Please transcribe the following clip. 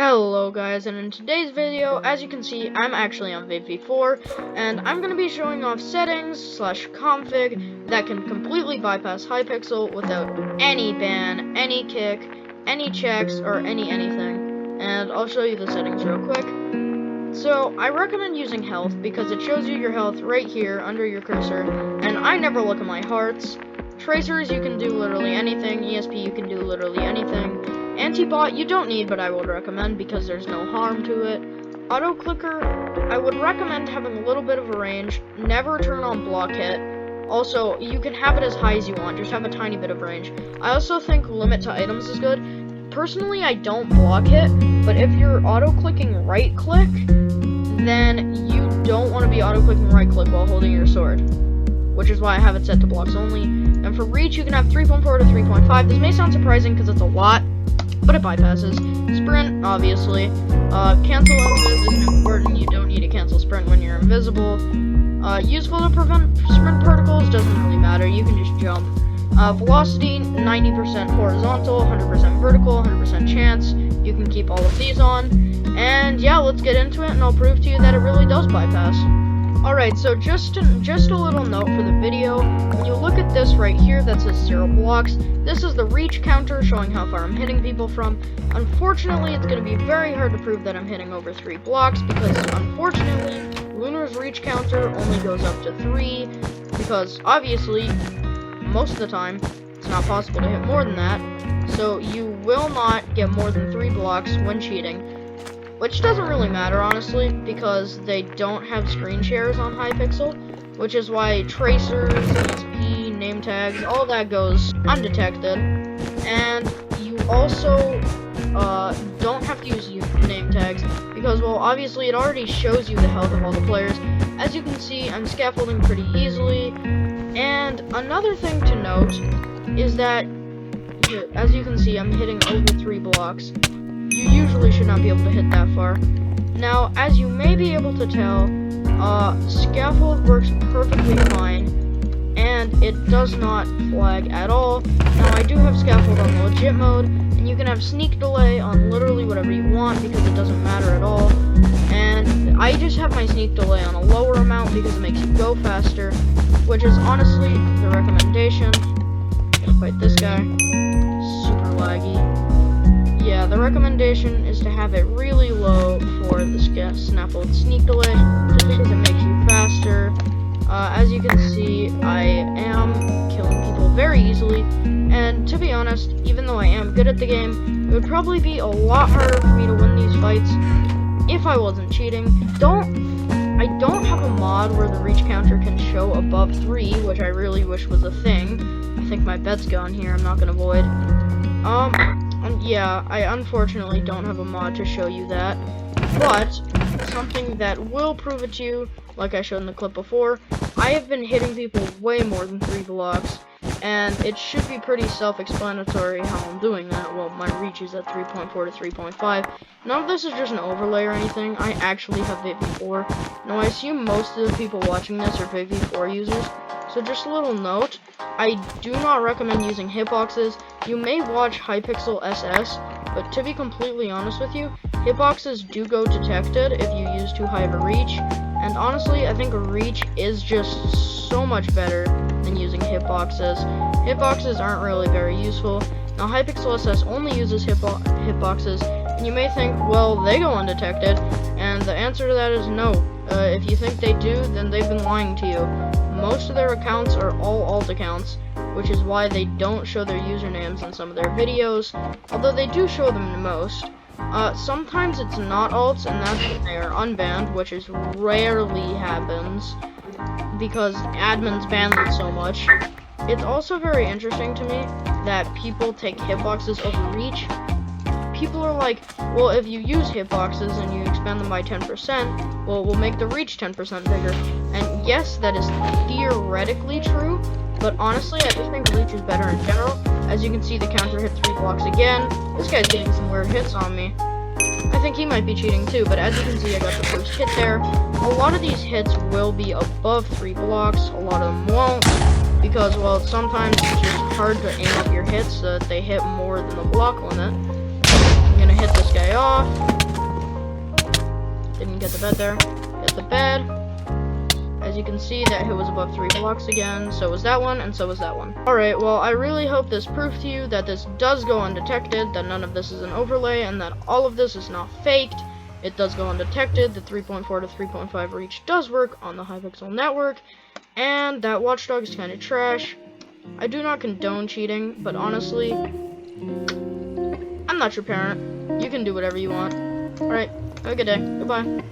Hello guys, and in today's video, as you can see, I'm actually on VAPEv4, and I'm going to be showing off settings / config that can completely bypass Hypixel without any ban, any kick, any checks, or anything. And I'll show you the settings real quick. So, I recommend using health because it shows you your health right here under your cursor, and I never look at my hearts. Tracers, you can do literally anything. ESP, you can do literally anything. Anti-bot, you don't need, but I would recommend because there's no harm to it. Auto clicker, I would recommend having a little bit of a range. Never turn on block hit. Also, you can have it as high as you want, just have a tiny bit of range. I also think limit to items is good. Personally, I don't block hit, but if you're auto clicking right click, then you don't want to be auto clicking right click while holding your sword, which is why I have it set to blocks only. And for reach, you can have 3.4 to 3.5. This may sound surprising because it's a lot, but it bypasses. Sprint, obviously. Cancel invis isn't important. You don't need to cancel sprint when you're invisible. Useful to prevent sprint particles, doesn't really matter. You can just jump. Velocity, 90% horizontal, 100% vertical, 100% chance. You can keep all of these on. And yeah, let's get into it, and I'll prove to you that it really does bypass. Alright, so just a little note for the video. When you look at this right here that says 0 blocks, this is the reach counter showing how far I'm hitting people from. Unfortunately, it's going to be very hard to prove that I'm hitting over 3 blocks because, unfortunately, Lunar's reach counter only goes up to 3 because, obviously, most of the time, it's not possible to hit more than that. So you will not get more than 3 blocks when cheating. Which doesn't really matter, honestly, because they don't have screen shares on Hypixel, which is why tracers, ESP, name tags, all that goes undetected. And you also don't have to use name tags, because, well, obviously it already shows you the health of all the players. As you can see, I'm scaffolding pretty easily. And another thing to note is that, here, as you can see, I'm hitting over 3 blocks. You usually should not be able to hit that far. Now, as you may be able to tell, scaffold works perfectly fine, and it does not flag at all. Now, I do have scaffold on the legit mode, and you can have sneak delay on literally whatever you want because it doesn't matter at all. And I just have my sneak delay on a lower amount because it makes you go faster, which is honestly the recommendation. Gonna fight this guy. Super laggy. Yeah, the recommendation is to have it really low for the scaffold sneak delay, just because it makes you faster. As you can see, I am killing people very easily, and to be honest, even though I am good at the game, it would probably be a lot harder for me to win these fights if I wasn't cheating. I don't have a mod where the reach counter can show above 3, which I really wish was a thing. I think my bet's gone here, I'm not gonna void. Yeah, I unfortunately don't have a mod to show you that, but something that will prove it to you, like I showed in the clip before, I have been hitting people way more than 3 blocks, and it should be pretty self-explanatory how I'm doing that. Well, my reach is at 3.4 to 3.5. None of this is just an overlay or anything. I actually have VAPEv4. Now, I assume most of the people watching this are VAPEv4 users, so just a little note, I do not recommend using hitboxes. You may watch Hypixel SS, but to be completely honest with you, hitboxes do go detected if you use too high of a reach, and honestly, I think a reach is just so much better than using hitboxes. Hitboxes aren't really very useful. Now, Hypixel SS only uses hitboxes, and you may think, well, they go undetected, and the answer to that is no. If you think they do, then they've been lying to you. Most of their accounts are all alt accounts, which is why they don't show their usernames in some of their videos, although they do show them the most. Sometimes it's not alts, and that's when they are unbanned, which is rarely happens, because admins ban them so much. It's also very interesting to me that people take hitboxes over reach. People are like, well, if you use hitboxes and you expand them by 10%, well, we'll make the reach 10% bigger. And yes, that is theoretically true, but honestly, I just think reach is better in general. As you can see, the counter hit 3 blocks again. This guy's getting some weird hits on me. I think he might be cheating too, but as you can see, I got the first hit there. A lot of these hits will be above 3 blocks, a lot of them won't, because, well, sometimes it's just hard to aim up your hits so that they hit more than the block limit. I'm gonna hit this guy off. Didn't get the bed there. Get the bed. As you can see, that hit was above 3 blocks again. So was that one, and so was that one. Alright, well, I really hope this proved to you that this does go undetected, that none of this is an overlay, and that all of this is not faked. It does go undetected. The 3.4 to 3.5 reach does work on the Hypixel network. And that watchdog is kind of trash. I do not condone cheating, but honestly, I'm not your parent. You can do whatever you want. Alright, have a good day. Goodbye.